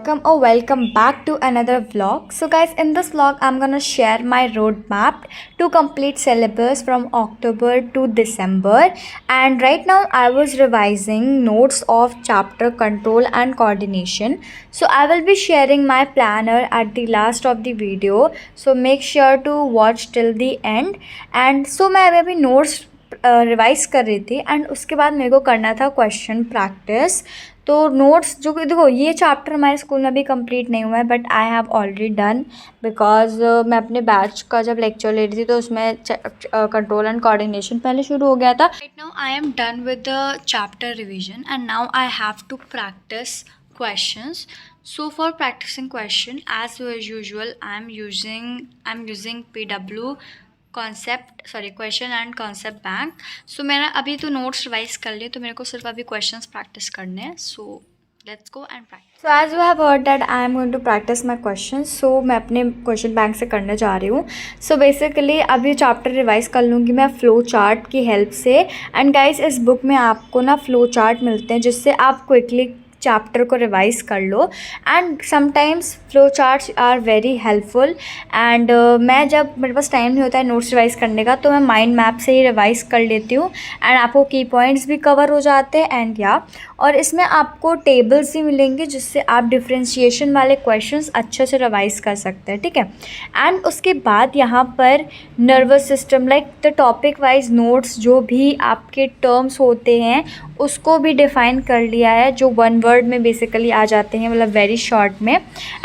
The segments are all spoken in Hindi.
welcome or welcome back to another vlog. So guys, in this vlog I'm gonna share my roadmap to complete syllabus from October to December. And right now I was revising notes of chapter control and coordination. So I will be sharing my planner at the last of the video, so make sure to watch till the end. And so मैं अभी notes रिवाइज कर रही थी एंड उसके बाद मेरे को करना था क्वेश्चन प्रैक्टिस. तो नोट्स जो देखो, ये चैप्टर हमारे स्कूल में अभी कंप्लीट नहीं हुआ है, but I have already done because मैं अपने बैच का जब लेक्चर ले रही थी तो उसमें कंट्रोल एंड कोऑर्डिनेशन पहले शुरू हो गया था. Right now I am done with the chapter revision and now I have to practice questions. So for practicing question, as usual, I'm using PW question and concept bank. So मैंने अभी तो नोट्स रिवाइज कर लिए, तो मेरे को सिर्फ अभी क्वेश्चंस प्रैक्टिस करने हैं. So let's go and practice. So as you have heard that I am going to practice my question. So मैं अपने क्वेश्चन बैंक से करने जा रही हूँ. सो बेसिकली अभी चैप्टर रिवाइज कर लूँगी मैं फ्लो चार्ट की हेल्प से. एंड गाइज, इस बुक में आपको ना फ्लो चार्ट मिलते हैं जिससे आप क्विकली चैप्टर को रिवाइज़ कर लो. And sometimes flow charts are very helpful. And मैं जब मेरे पास टाइम नहीं होता है नोट्स रिवाइज़ करने का, तो मैं माइंड मैप से ही रिवाइज़ कर लेती हूँ एंड आपको की पॉइंट्स भी कवर हो जाते हैं. एंड और इसमें आपको टेबल्स भी मिलेंगे जिससे आप डिफ्रेंशिएशन वाले क्वेश्चंस अच्छे से रिवाइज़ कर सकते हैं. ठीक है. एंड उसके बाद यहाँ पर nervous system like the topic wise notes, जो भी आपके टर्म्स होते हैं उसको भी डिफ़ाइन कर लिया है, जो वन वर्ड में बेसिकली आ जाते हैं, मतलब वेरी शॉर्ट में.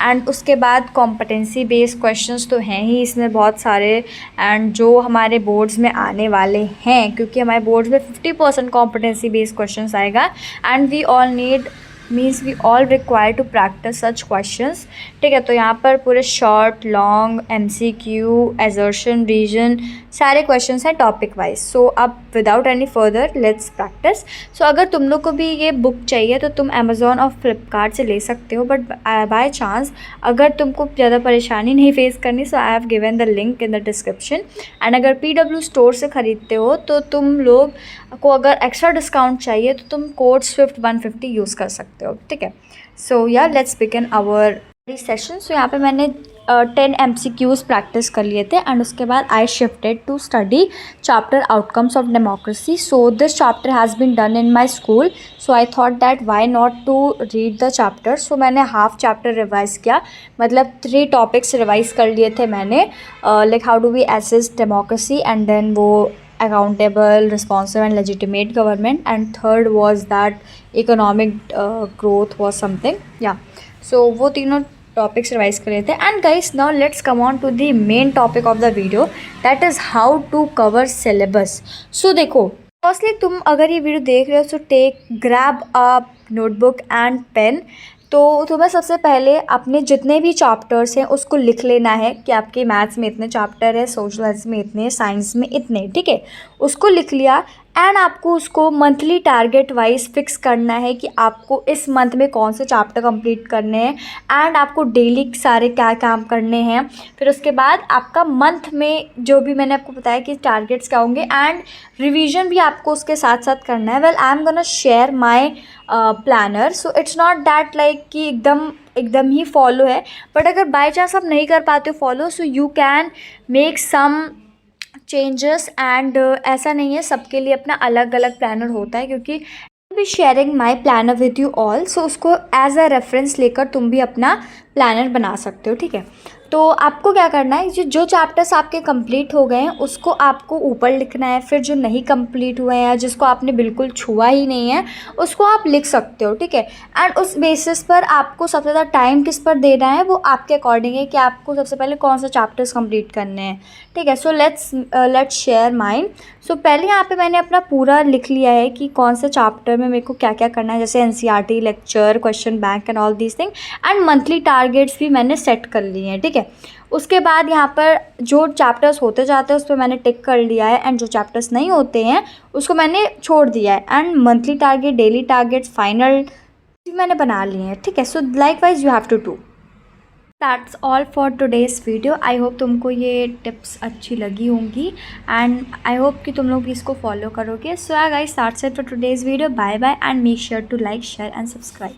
एंड उसके बाद कॉम्पिटेंसी बेस्ड क्वेश्चंस तो हैं ही इसमें बहुत सारे, एंड जो हमारे बोर्ड्स में आने वाले हैं, क्योंकि हमारे बोर्ड्स में 50% कॉम्पिटेंसी बेस्ड क्वेश्चंस आएगा. And we all need means we all require to practice such questions. ठीक है. तो यहाँ पर पूरे short, long, MCQ, assertion, reason सारे क्वेश्चंस हैं टॉपिक वाइज. सो अब without any further let's practice. So अगर तुम लोग को भी ये बुक चाहिए तो तुम अमेज़ॉन और फ्लिपकार्ट से ले सकते हो, बट बाय चांस अगर तुमको ज़्यादा परेशानी नहीं फेस करनी, so I have given the link in the description. And अगर PW स्टोर से ख़रीदते हो तो तुम लोग को अगर एक्स्ट्रा डिस्काउंट चाहिए तो तुम कोड SWIFT150 यूज़ कर सकते हो. ठीक है. सो या लेट्स बिगिन आवर सेशन. सो यहाँ पे मैंने 10 MCQs प्रैक्टिस कर लिए थे एंड उसके बाद I shifted to study chapter outcomes of democracy. So this chapter has been done in my school, so I thought that why not to read the chapter. So मैंने हाफ चैप्टर रिवाइज़ किया, मतलब 3 टॉपिक्स रिवाइज़ कर लिए थे मैंने, like how do we assess democracy, and then वो accountable, responsive and legitimate government, and third was that economic growth was something. So वो तीनों टॉपिक्स रिवाइज कर रहे थे. And guys, now let's come on to the main topic of the video, that is how to cover syllabus. So देखो, फर्स्टली तुम अगर ये वीडियो देख रहे हो so grab a notebook and pen. तो तुम्हें सबसे पहले अपने जितने भी चैप्टर्स हैं उसको लिख लेना है कि आपके मैथ्स में इतने चैप्टर है, सोशल साइंस में इतने, साइंस में इतने. ठीक है. उसको लिख लिया एंड आपको उसको मंथली टारगेट वाइज फिक्स करना है कि आपको इस मंथ में कौन से चैप्टर कंप्लीट करने हैं एंड आपको डेली सारे क्या काम करने हैं. फिर उसके बाद आपका मंथ में जो भी मैंने आपको बताया कि टारगेट्स क्या होंगे, एंड रिवीजन भी आपको उसके साथ साथ करना है. Well, I am gonna share my planner. So it's not that like कि एकदम ही फॉलो है, बट अगर बाई चांस आप नहीं कर पाते हो follow, so you can make some changes. And ऐसा नहीं है, सबके लिए अपना अलग अलग प्लानर होता है, क्योंकि be sharing my planner with you all. So उसको एज अ रेफरेंस लेकर तुम भी अपना प्लानर बना सकते हो. ठीक है. तो आपको क्या करना है, जो चैप्टर्स आपके कंप्लीट हो गए हैं उसको आपको ऊपर लिखना है. फिर जो नहीं कंप्लीट हुए हैं, जिसको आपने बिल्कुल छुआ ही नहीं है, उसको आप लिख सकते हो. ठीक है. एंड उस बेसिस पर आपको सबसे ज़्यादा टाइम किस पर देना है वो आपके अकॉर्डिंग है कि आपको सबसे पहले कौन से चैप्टर्स कंप्लीट करने हैं. ठीक है. So let's share mine. So पहले यहाँ पे मैंने अपना पूरा लिख लिया है कि कौन से चैप्टर में मेरे को क्या क्या करना है, जैसे NCERT, lecture, question bank and all these thing. And monthly targets भी मैंने सेट कर लिए हैं. ठीक है. उसके बाद यहाँ पर जो चैप्टर्स होते जाते हैं उस पर मैंने टिक कर लिया है, एंड जो चैप्टर्स नहीं होते हैं उसको मैंने छोड़ दिया है. And monthly target, daily targets, final मैंने बना लिए हैं. ठीक है. So likewise you have to do. That's all for today's video. I hope तुमको ये टिप्स अच्छी लगी होंगी एंड आई होप कि तुम लोग इसको फॉलो करोगे. So guys, that's it for today's video. Bye bye and make sure to like, share and subscribe.